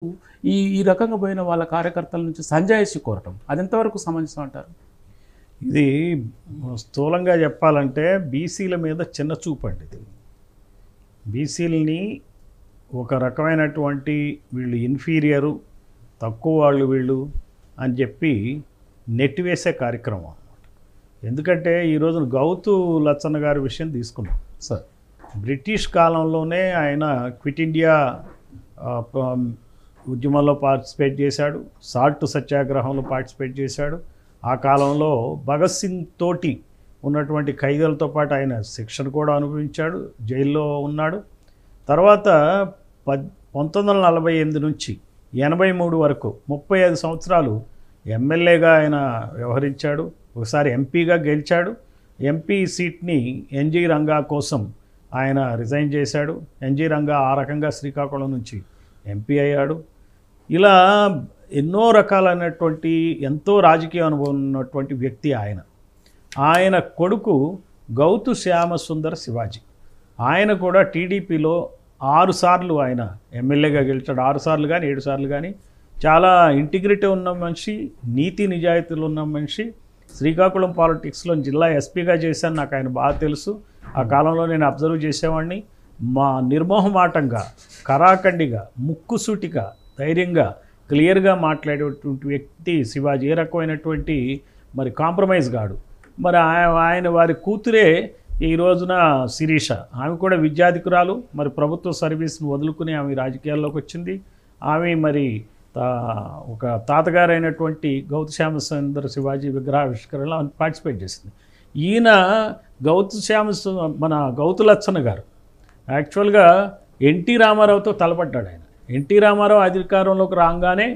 ఈ ఈ రకంగా పోయిన వాళ్ళ కార్యకర్తల నుంచి సంజాయిషి కోరటం అది ఎంతవరకు సమంజసం అంటారు? ఇది స్థూలంగా చెప్పాలంటే బీసీల మీద చిన్న చూపు అండి ఇది. బీసీలని ఒక రకమైనటువంటి వీళ్ళు ఇన్ఫీరియరు, తక్కువ వాళ్ళు వీళ్ళు అని చెప్పి నెట్టివేసే కార్యక్రమం అన్నమాట. ఎందుకంటే ఈరోజున గౌతు లచ్చన్న గారి విషయం తీసుకున్నాం సార్. బ్రిటిష్ కాలంలోనే ఆయన క్విట్ ఇండియా ఉద్యమంలో పార్టిసిపేట్ చేశాడు, సాల్ట్ సత్యాగ్రహంలో పార్టిసిపేట్ చేశాడు. ఆ కాలంలో భగత్ సింగ్ తోటి ఉన్నటువంటి ఖైదీలతో పాటు ఆయన శిక్షణ కూడా అనుభవించాడు, జైల్లో ఉన్నాడు. తర్వాత 1948 నుంచి 83 వరకు 35 సంవత్సరాలు ఎమ్మెల్యేగా ఆయన వ్యవహరించాడు. ఒకసారి ఎంపీగా గెలిచాడు. ఎంపీ సీట్ని ఎన్జీ రంగా కోసం ఆయన రిజైన్ చేశాడు. ఎన్జీ రంగా ఆ రకంగా శ్రీకాకుళం నుంచి ఎంపీ అయ్యాడు. ఇలా ఎన్నో రకాలైనటువంటి ఎంతో రాజకీయ అనుభవం ఉన్నటువంటి వ్యక్తి ఆయన. ఆయన కొడుకు గౌతు శ్యామసుందర్ శివాజీ, ఆయన కూడా టీడీపీలో 6 సార్లు ఆయన ఎమ్మెల్యేగా గెలిచాడు. 6 సార్లు కానీ 7 సార్లు కానీ. చాలా ఇంటిగ్రిటీ ఉన్న మనిషి, నీతి నిజాయితీలు ఉన్న మనిషి. శ్రీకాకుళం పాలిటిక్స్లో జిల్లా ఎస్పీగా చేశాను, నాకు ఆయన బాగా తెలుసు. ఆ కాలంలో నేను అబ్జర్వ్ చేసేవాడిని. నిర్మోహమాటంగా, కరాఖండిగా, ముక్కుసూటిగా, ధైర్యంగా, క్లియర్గా మాట్లాడేటువంటి వ్యక్తి శివాజీ. ఏ రకమైనటువంటి మరి కాంప్రమైజ్ కాడు. మరి ఆయన వారి కూతురే ఈ రోజున శిరీష, ఆమె కూడా విద్యాధికురాలు. మరి ప్రభుత్వ సర్వీస్ను వదులుకుని ఆమె రాజకీయాల్లోకి వచ్చింది. ఆమె మరి ఒక తాతగారైనటువంటి గౌతు శ్యామసుందర్ శివాజీ విగ్రహావిష్కరణలో పార్టిసిపేట్ చేసింది. ఈయన మన గౌతు లచ్చన్న గారు యాక్చువల్గా ఎన్టీ రామారావుతో తలపడ్డాడు. ఆయన ఎన్టీ రామారావు అధికారంలోకి రాగానే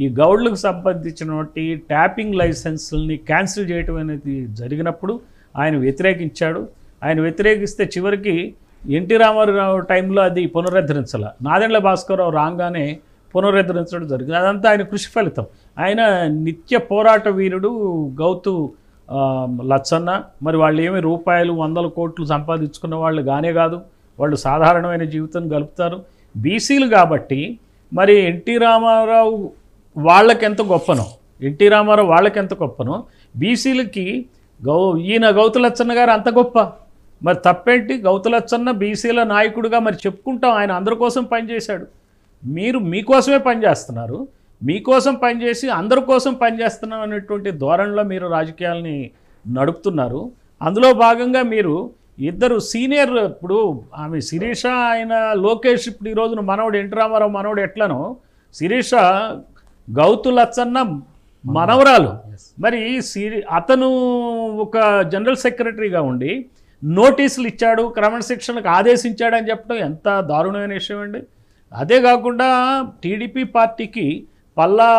ఈ గౌడ్లకు సంబంధించినటువంటి ట్యాపింగ్ లైసెన్స్ని క్యాన్సిల్ చేయటం అనేది జరిగినప్పుడు ఆయన వ్యతిరేకించాడు. ఆయన వ్యతిరేకిస్తే చివరికి ఎన్టీ రామారావు టైంలో అది పునరుద్ధరించాల, నాదెండ్ల భాస్కరరావు రాగానే పునరుద్ధరించడం జరిగింది. అదంతా ఆయన కృషి ఫలితం. ఆయన నిత్య పోరాట వీరుడు గౌతు లచ్చన్న. మరి వాళ్ళు ఏమి రూపాయలు 100 కోట్లు సంపాదించుకున్న వాళ్ళు గానే కాదు, వాళ్ళు సాధారణమైన జీవితం గలుపుతారు. బీసీలు కాబట్టి మరి ఎన్టీ రామారావు వాళ్ళకెంత గొప్పనో బీసీలకి ఈయన గౌతు లచ్చన్న గారు అంత గొప్ప. మరి తప్పేంటి? గౌతు లచ్చన్న బీసీల నాయకుడిగా మరి చెప్పుకుంటాం. ఆయన అందరి కోసం పనిచేశాడు. మీరు మీకోసమే పనిచేస్తున్నారు, మీకోసం పనిచేసి అందరి కోసం పనిచేస్తున్నాం అనేటువంటి ధోరణిలో మీరు రాజకీయాలని నడుపుతున్నారు. అందులో భాగంగా మీరు ఇద్దరు సీనియర్, ఇప్పుడు ఆమె శిరీష, ఆయన లోకేష్, ఇప్పుడు ఈ రోజున మనవడు ఎన్టీ రామారావు మనవడు ఎట్లనో శిరీష గౌతు లచ్చన్న మనవరాలు. మరి అతను ఒక జనరల్ సెక్రటరీగా ఉండి నోటీసులు ఇచ్చాడు, క్రమశిక్షణకు ఆదేశించాడు అని చెప్పడం ఎంత దారుణమైన విషయం అండి. అదే కాకుండా టీడీపీ పార్టీకి పల్లా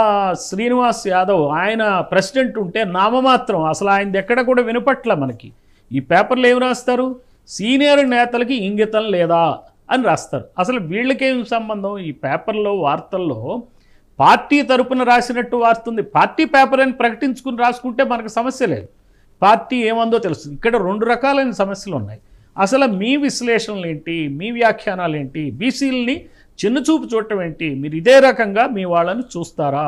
శ్రీనివాస్ యాదవ్ ఆయన ప్రెసిడెంట్ ఉంటే నామమాత్రం, అసలు ఆయనది ఎక్కడ కూడా వినపట్ల. మనకి ఈ పేపర్లు ఏమి రాస్తారు? సీనియర్ నేతలకి ఇంగితం లేదా అని రాస్తారు. అసలు వీళ్ళకేం సంబంధం? ఈ పేపర్లో వార్తల్లో పార్టీ తరపున రాసినట్టు వార్తుంది. పార్టీ పేపర్ అని ప్రకటించుకుని రాసుకుంటే మనకు సమస్య లేదు, పార్టీ ఏమందో తెలుస్తుంది. ఇక్కడ 2 రకాలైన సమస్యలు ఉన్నాయి. అసలు మీ విశ్లేషణలు ఏంటి, మీ వ్యాఖ్యానాలు ఏంటి? బీసీలని చిన్నచూపు చూడటం ఏంటి? మీరు ఇదే రకంగా మీ వాళ్ళని చూస్తారా?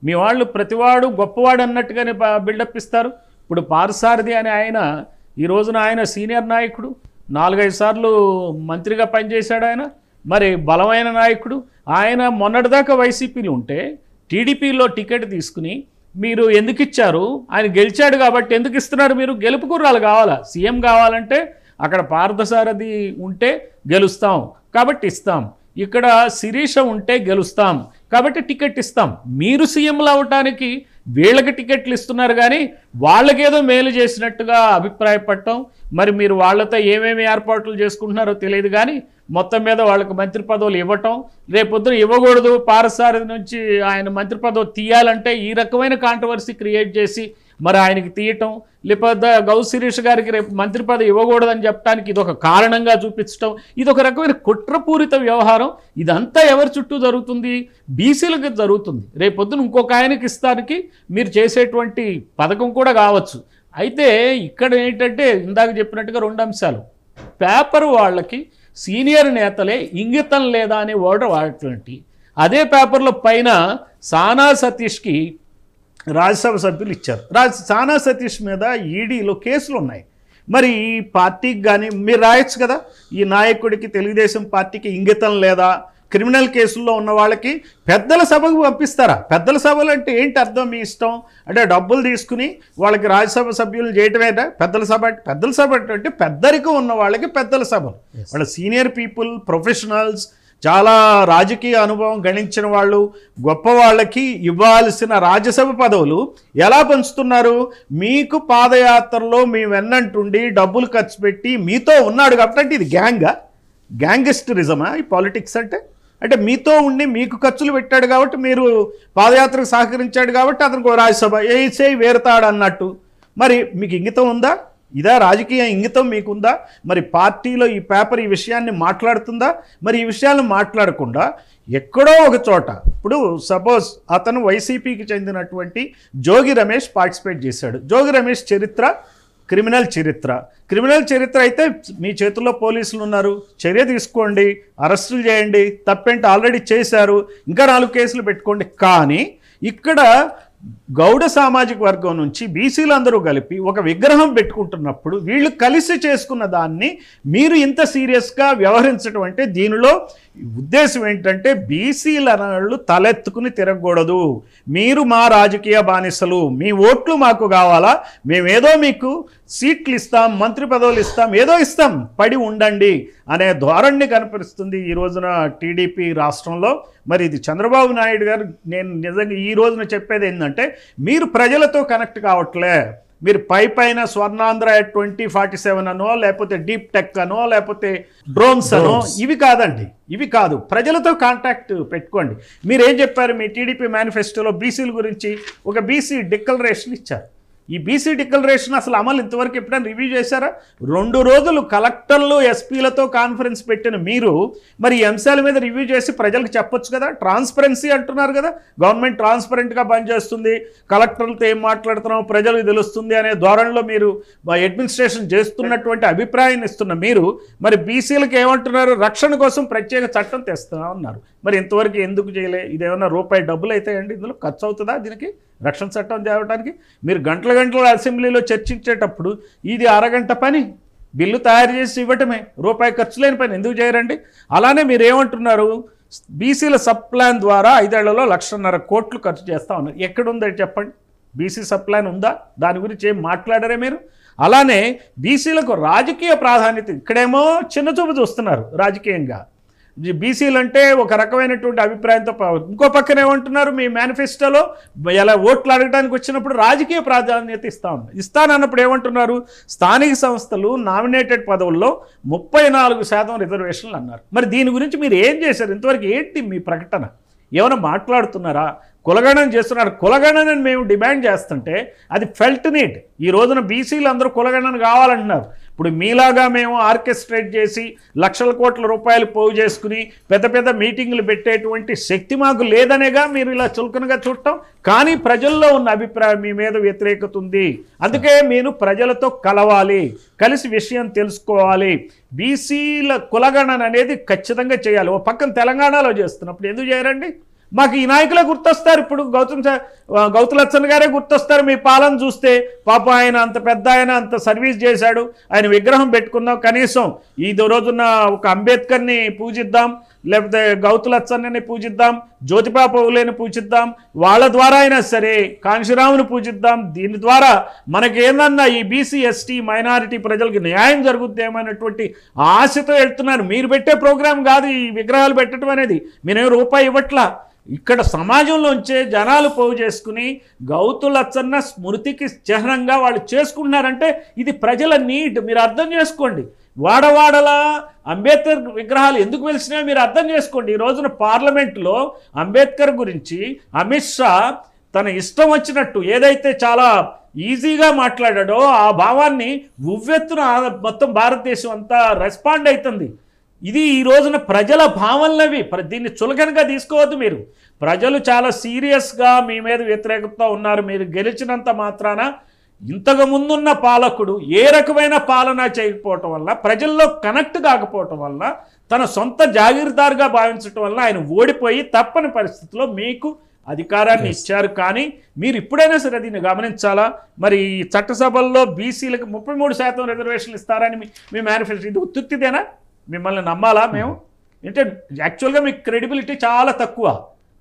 మీ వాళ్ళు ప్రతివాడు గొప్పవాడు అన్నట్టుగానే బిల్డప్ ఇస్తారు. ఇప్పుడు పార్థసారథి అని ఆయన ఈ రోజున ఆయన సీనియర్ నాయకుడు, 4-5 సార్లు మంత్రిగా పనిచేశాడు. ఆయన మరి బలమైన నాయకుడు. ఆయన మొన్నటిదాకా వైసీపీలు ఉంటే టీడీపీలో టికెట్ తీసుకుని మీరు ఎందుకు ఇచ్చారు? ఆయన గెలిచాడు కాబట్టి ఎందుకు ఇస్తున్నారు? మీరు గెలుపు గుర్రాలు కావాలా? సీఎం కావాలంటే అక్కడ పార్థసారథి ఉంటే గెలుస్తాం కాబట్టి ఇస్తాం, ఇక్కడ శిరీష ఉంటే గెలుస్తాం కాబట్టి టికెట్ ఇస్తాం. మీరు సీఎంలు అవ్వటానికి వీళ్ళకి టికెట్లు ఇస్తున్నారు కానీ వాళ్ళకేదో మేలు చేసినట్టుగా అభిప్రాయపడటం. మరి మీరు వాళ్ళతో ఏమేమి ఏర్పాట్లు చేసుకుంటున్నారో తెలియదు కానీ మొత్తం మీద వాళ్ళకి మంత్రి పదవులు ఇవ్వటం, రేపొద్దున ఇవ్వకూడదు, పార్థసారథి నుంచి ఆయన మంత్రి పదవి తీయాలంటే ఈ రకమైన కాంట్రవర్సీ క్రియేట్ చేసి మరి ఆయనకి తీయటం, లేకపోతే గౌతు శిరీష గారికి రేపు మంత్రి పదవి ఇవ్వకూడదని చెప్పడానికి ఇదొక కారణంగా చూపించడం, ఇదొక రకమైన కుట్రపూరిత వ్యవహారం. ఇదంతా ఎవరి చుట్టూ జరుగుతుంది? బీసీలకు జరుగుతుంది. రేపొద్దున ఇంకొక ఆయనకి ఇస్తానికి మీరు చేసేటువంటి పథకం కూడా కావచ్చు. అయితే ఇక్కడ ఏంటంటే ఇందాక చెప్పినట్టుగా 2 అంశాలు. పేపర్ వాళ్ళకి సీనియర్ నేతలే ఇంగితం లేదా అనే వర్డ్ వాడేటువంటి అదే పేపర్లో పైన సానా సతీష్కి రాజ్యసభ సభ్యులు ఇచ్చారు. సానా సతీష్ మీద ఈడీలో కేసులు ఉన్నాయి. మరి ఈ పార్టీకి కానీ మీరు రాయొచ్చు కదా, ఈ నాయకుడికి తెలుగుదేశం పార్టీకి ఇంగితం లేదా, క్రిమినల్ కేసుల్లో ఉన్న వాళ్ళకి పెద్దల సభకు పంపిస్తారా? పెద్దల సభలు అంటే ఏంటి అర్థం? మీ ఇష్టం అంటే డబ్బులు తీసుకుని వాళ్ళకి రాజ్యసభ సభ్యులు చేయటమేనా పెద్దల సభ? పెద్దల సభ అంటే పెద్దరికం ఉన్న వాళ్ళకి పెద్దల సభలు, వాళ్ళ సీనియర్ పీపుల్, ప్రొఫెషనల్స్, చాలా రాజకీయ అనుభవం గణించిన వాళ్ళు, గొప్ప వాళ్ళకి ఇవ్వాల్సిన రాజ్యసభ పదవులు ఎలా పంచుతున్నారు? మీకు పాదయాత్రలో మీ వెన్నంటుండి డబ్బులు ఖర్చు పెట్టి మీతో ఉన్నాడు కాబట్టి ఇది గ్యాంగిస్టరిజమా ఈ పాలిటిక్స్ అంటే మీతో ఉండి మీకు ఖర్చులు పెట్టాడు కాబట్టి, మీరు పాదయాత్రకు సహకరించాడు కాబట్టి అతనికి రాజ్యసభ చేయి వేరుతాడు అన్నట్టు. మరి మీకు ఇంగితం ఉందా? ఇదా రాజకీయ ఇంగితం మీకుందా? మరి పార్టీలో ఈ పేపర్ ఈ విషయాన్ని మాట్లాడుతుందా? మరి ఈ విషయాలను మాట్లాడకుండా ఎక్కడో ఒక చోట, ఇప్పుడు సపోజ్ అతను వైసీపీకి చెందినటువంటి జోగి రమేష్ పార్టిసిపేట్ చేశాడు. జోగి రమేష్ చరిత్ర క్రిమినల్ చరిత్ర అయితే మీ చేతుల్లో పోలీసులు ఉన్నారు, చర్య తీసుకోండి, అరెస్టులు చేయండి, తప్పేంటి ఆల్రెడీ చేశారు, ఇంకా 4 కేసులు పెట్టుకోండి. కానీ ఇక్కడ గౌడ సామాజిక వర్గం నుంచి బీసీలందరూ కలిపి ఒక విగ్రహం పెట్టుకుంటున్నప్పుడు వీళ్ళు కలిసి చేసుకున్న దాన్ని మీరు ఇంత సీరియస్గా వ్యవహరించడం అంటే దీనిలో ఉద్దేశం ఏంటంటే బీసీలను తలెత్తుకుని తిరగకూడదు. మీరు మా రాజకీయ బానిసలు, మీ ఓట్లు మాకు కావాలా, మేమేదో మీకు సీట్లు ఇస్తాం, మంత్రి పదవులు ఇస్తాం, ఏదో ఇస్తాం, పడి ఉండండి అనే ధోరణి కనిపిస్తుంది ఈ రోజున టీడీపీ రాష్ట్రంలో. మరి ఇది చంద్రబాబు నాయుడు గారు, నేను నిజంగా ఈ రోజున చెప్పేది ఏంటంటే మీరు ప్రజలతో కనెక్ట్ కావట్లే. మీరు పైన స్వర్ణాంధ్ర 2047 అనో, లేకపోతే డీప్ టెక్ అనో, లేకపోతే డ్రోన్స్ అనో, ఇవి కాదండి, ఇవి కాదు. ప్రజలతో కాంటాక్ట్ పెట్టుకోండి. మీరు ఏం చెప్పారు మీ టీడీపీ మేనిఫెస్టోలో? బీసీల గురించి ఒక బీసీ డిక్లరేషన్ ఇచ్చారు. ఈ బీసీ డిక్లరేషన్ అసలు అమలు ఇంతవరకు ఎప్పుడైనా రివ్యూ చేశారా? 2 రోజులు కలెక్టర్లు ఎస్పీలతో కాన్ఫరెన్స్ పెట్టిన మీరు మరి ఈ అంశాల మీద రివ్యూ చేసి ప్రజలకు చెప్పొచ్చు కదా. ట్రాన్స్పరెన్సీ అంటున్నారు కదా, గవర్నమెంట్ ట్రాన్స్పరెంట్గా పనిచేస్తుంది, కలెక్టర్లతో ఏం మాట్లాడుతున్నాం ప్రజలకు తెలుస్తుంది అనే ధోరణిలో మీరు అడ్మినిస్ట్రేషన్ చేస్తున్నటువంటి అభిప్రాయాన్ని ఇస్తున్న మీరు మరి బీసీలకు ఏమంటున్నారు? రక్షణ కోసం ప్రత్యేక చట్టం తెస్తున్నా ఉన్నారు. మరి ఇంతవరకు ఎందుకు చేయలే? ఇదేమన్నా రూపాయి డబ్బులు అవుతాయండి? ఇందులో ఖర్చు అవుతుందా దీనికి, రక్షణ చట్టం తేవడానికి? మీరు గంటల అసెంబ్లీలో చర్చించేటప్పుడు ఇది అరగంట పని, బిల్లు తయారు చేసి ఇవ్వటమే, రూపాయి ఖర్చు లేని పని ఎందుకు చేయరండి? అలానే మీరు ఏమంటున్నారు? బీసీల సబ్ ప్లాన్ ద్వారా 5 ఏళ్లలో 1,50,000 కోట్లు ఖర్చు చేస్తా ఉన్నారు. ఎక్కడుందని చెప్పండి? బీసీ సబ్ ప్లాన్ ఉందా? దాని గురించి ఏం మాట్లాడారే మీరు? అలానే బీసీలకు రాజకీయ ప్రాధాన్యత, ఇక్కడేమో చిన్న చూపు చూస్తున్నారు రాజకీయంగా. బీసీలు అంటే ఒక రకమైనటువంటి అభిప్రాయంతో, ఇంకో పక్కన ఏమంటున్నారు మీ మేనిఫెస్టోలో ఎలా ఓట్లు అడగడానికి వచ్చినప్పుడు రాజకీయ ప్రాధాన్యత ఇస్తానన్నప్పుడు ఏమంటున్నారు? స్థానిక సంస్థలు నామినేటెడ్ పదవుల్లో 34% రిజర్వేషన్లు అన్నారు. మరి దీని గురించి మీరు ఏం చేశారు? ఇంతవరకు ఏంటి మీ ప్రకటన? ఏమైనా మాట్లాడుతున్నారా? కులగణన చేస్తున్నారు. కులగణనని మేము డిమాండ్ చేస్తుంటే అది ఫెల్ట్ నీడ్. ఈ రోజున బీసీలు అందరూ కులగణన కావాలంటున్నారు. ఇప్పుడు మీలాగా మేము ఆర్కెస్ట్రేట్ చేసి లక్షల కోట్ల రూపాయలు పోగు చేసుకుని పెద్ద మీటింగులు పెట్టేటువంటి శక్తి మాకు లేదనేగా మీరు ఇలా చులకనగా చూడటం. కానీ ప్రజల్లో ఉన్న అభిప్రాయం మీ మీద వ్యతిరేకత ఉంది. అందుకే మీరు ప్రజలతో కలవాలి, కలిసి విషయం తెలుసుకోవాలి. బీసీల కులగణన అనేది ఖచ్చితంగా చేయాలి. ఓ పక్కన తెలంగాణలో చేస్తున్నప్పుడు ఎందుకు చేయరండి? మాకు ఈ నాయకులే గుర్తొస్తారు. ఇప్పుడు గౌతులచ్చన్ గారే గుర్తొస్తారు. మీ పాలన చూస్తే పాప ఆయన అంత పెద్ద ఆయన, అంత సర్వీస్ చేశాడు, ఆయన విగ్రహం పెట్టుకుందాం, కనీసం ఈ రోజున ఒక అంబేద్కర్ని పూజిద్దాం, లేకపోతే గౌతులచ్చన్ని పూజిద్దాం, జ్యోతిబా పూలేని పూజిద్దాం, వాళ్ళ ద్వారా అయినా సరే కాంశీరాముని పూజిద్దాం. దీని ద్వారా మనకి ఏందన్నా ఈ బీసీ ఎస్టీ మైనారిటీ ప్రజలకి న్యాయం జరుగుద్దేమనేటువంటి ఆశతో వెళ్తున్నారు. మీరు పెట్టే ప్రోగ్రాం కాదు ఈ విగ్రహాలు పెట్టడం అనేది. మీరేం రూపాయి ఇవ్వట్లా. ఇక్కడ సమాజంలోంచే జనాలు పోగు చేసుకుని గౌతులచ్చన్న స్మృతికి చిహ్నంగా వాళ్ళు చేసుకుంటున్నారంటే ఇది ప్రజల నీడ్. మీరు అర్థం చేసుకోండి. వాడవాడలా అంబేద్కర్ విగ్రహాలు ఎందుకు వెలిసినాయో మీరు అర్థం చేసుకోండి. ఈ రోజున పార్లమెంట్లో అంబేద్కర్ గురించి అమిత్ షా తన ఇష్టం వచ్చినట్టు ఏదైతే చాలా ఈజీగా మాట్లాడాడో ఆ భావాన్ని ఉవ్వెత్తున మొత్తం భారతదేశం అంతా రెస్పాండ్ అవుతుంది. ఇది ఈ రోజున ప్రజల భావనలవి. దీన్ని చులకనగా తీసుకోవద్దు. మీరు ప్రజలు చాలా సీరియస్గా మీ మీద వ్యతిరేకతతో ఉన్నారు. మీరు గెలిచినంత మాత్రాన ఇంతకు ముందున్న పాలకుడు ఏ రకమైన పాలన చేయకపోవటం వల్ల, ప్రజల్లో కనెక్ట్ కాకపోవటం వల్ల, తన సొంత జాగీర్దారుగా భావించటం వల్ల ఆయన ఓడిపోయి తప్పని పరిస్థితిలో మీకు అధికారాన్ని ఇచ్చారు. కానీ మీరు ఇప్పుడైనా సరే దీన్ని గమనించాలా. మరి ఈ చట్టసభల్లో బీసీలకు 33% రిజర్వేషన్లు ఇస్తారని మీ మేనిఫెస్టో, ఇది ఉత్తుత్తిదేనా? మిమ్మల్ని నమ్మాలా మేము? అంటే యాక్చువల్గా మీకు క్రెడిబిలిటీ చాలా తక్కువ,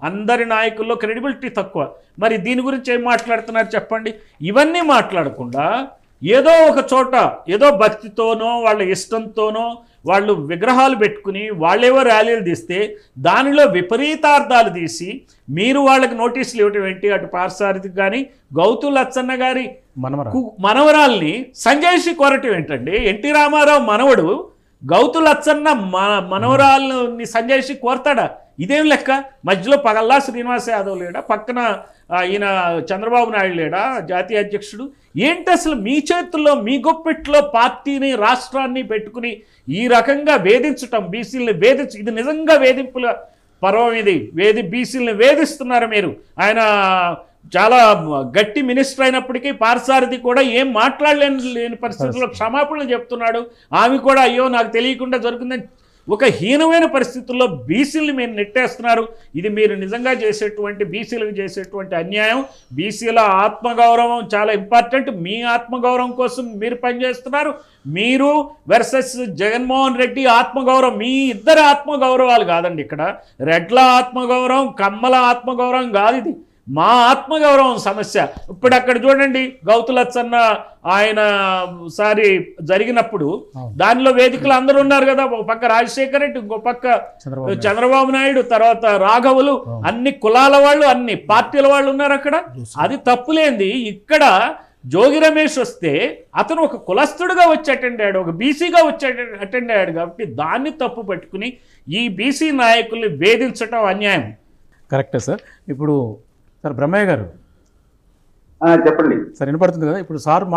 అందరి నాయకుల్లో క్రెడిబిలిటీ తక్కువ. మరి దీని గురించి ఏం మాట్లాడుతున్నారు చెప్పండి? ఇవన్నీ మాట్లాడకుండా ఏదో ఒక చోట ఏదో భక్తితోనో వాళ్ళ ఇష్టంతోనో వాళ్ళు విగ్రహాలు పెట్టుకుని వాళ్ళేవో ర్యాలీలు తీస్తే దానిలో విపరీతార్థాలు తీసి మీరు వాళ్ళకి నోటీసులు ఇవ్వటం ఏంటి? అటు పార్సారథికి కానీ గౌతు లచ్చన్న గారి మనవరాల్ని సంజయ్ కోరటం ఏంటండి? ఎన్టీ రామారావు మనవడు గౌతు లచ్చన్న మనవరాల్ని సంజయ్ కోరతాడా? ఇదేం లెక్క? మధ్యలో పగల్లా శ్రీనివాస్ యాదవ్ లేడా, పక్కన ఈయన చంద్రబాబు నాయుడు లేడా జాతీయ అధ్యక్షుడు? ఏంటి అసలు మీ చేతుల్లో మీ గొప్పెట్లో పార్టీని రాష్ట్రాన్ని పెట్టుకుని ఈ రకంగా వేధించటం, బీసీలని ఇది నిజంగా వేధింపుల పర్వం. ఇది బీసీలని వేధిస్తున్నారు మీరు. ఆయన చాలా గట్టి మినిస్టర్ అయినప్పటికీ పార్సారథి కూడా ఏం మాట్లాడలేని పరిస్థితుల్లో క్షమాపణలు చెప్తున్నాడు. ఆమె కూడా అయ్యో నాకు తెలియకుండా జరుగుతుందని ఒక హీనమైన పరిస్థితుల్లో బీసీలు మీరు నెట్టేస్తున్నారు. ఇది మీరు నిజంగా చేసేటువంటి బీసీలకు చేసేటువంటి అన్యాయం. బీసీల ఆత్మగౌరవం చాలా ఇంపార్టెంట్. మీ ఆత్మగౌరవం కోసం మీరు పనిచేస్తున్నారు. మీరు వర్సెస్ జగన్మోహన్ రెడ్డి ఆత్మగౌరవం, మీ ఇద్దరు ఆత్మగౌరవాలు కాదండి ఇక్కడ. రెడ్ల ఆత్మగౌరవం, కమ్మల ఆత్మగౌరవం కాదు ఇది. మా ఆత్మగౌరవం సమస్య. ఇప్పుడు అక్కడ చూడండి, గౌతు లచ్చన్న ఆయన సారి జరిగినప్పుడు దానిలో వేదికలు అందరూ ఉన్నారు కదా. ఒక పక్క రాజశేఖర రెడ్డి, ఇంకో పక్క చంద్రబాబు నాయుడు, తర్వాత రాఘవులు, అన్ని కులాల వాళ్ళు, అన్ని పార్టీల వాళ్ళు ఉన్నారు అక్కడ. అది తప్పులేంది. ఇక్కడ జోగి రమేష్ వస్తే అతను ఒక కులస్తుడుగా వచ్చి అటెండ్ అయ్యాడు, ఒక బీసీగా వచ్చి అటెండ్ అయ్యాడు. కాబట్టి దాన్ని తప్పు పెట్టుకుని ఈ బీసీ నాయకుల్ని వేధించటం అన్యాయం. కరెక్టే సార్. ఇప్పుడు సార్ బ్రహ్మయ్య గారు చెప్పండి సార్, వినపడుతుంది కదా? ఇప్పుడు సార్